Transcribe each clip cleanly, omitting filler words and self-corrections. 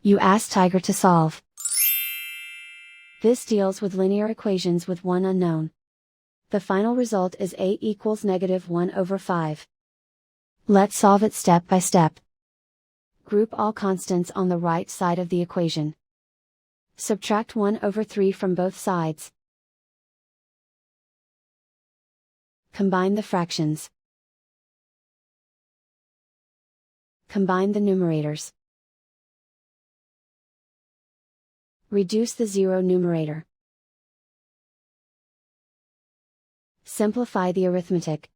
You ask Tiger to solve. This deals with linear equations with one unknown. The final result is a equals -1/5. Let's solve it step by step. Group all constants on the right side of the equation. Subtract 1/3 from both sides. Combine the fractions. Combine the numerators. Reduce the zero numerator. Simplify the arithmetic.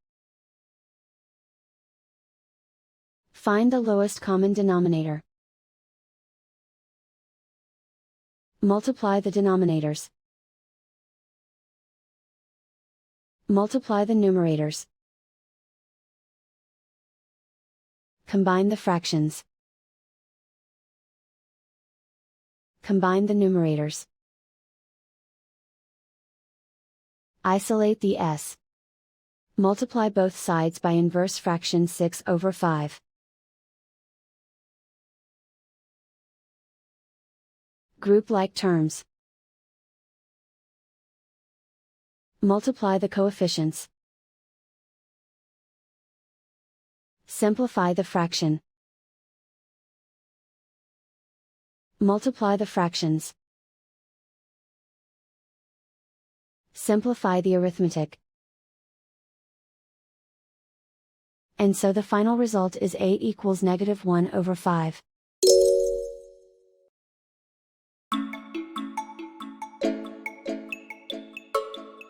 Find the lowest common denominator. Multiply the denominators. Multiply the numerators. Combine the fractions. Combine the numerators. Isolate the s. Multiply both sides by inverse fraction 6/5. Group like terms. Multiply the coefficients. Simplify the fraction. Multiply the fractions. Simplify the arithmetic. And so the final result is a equals -1/5.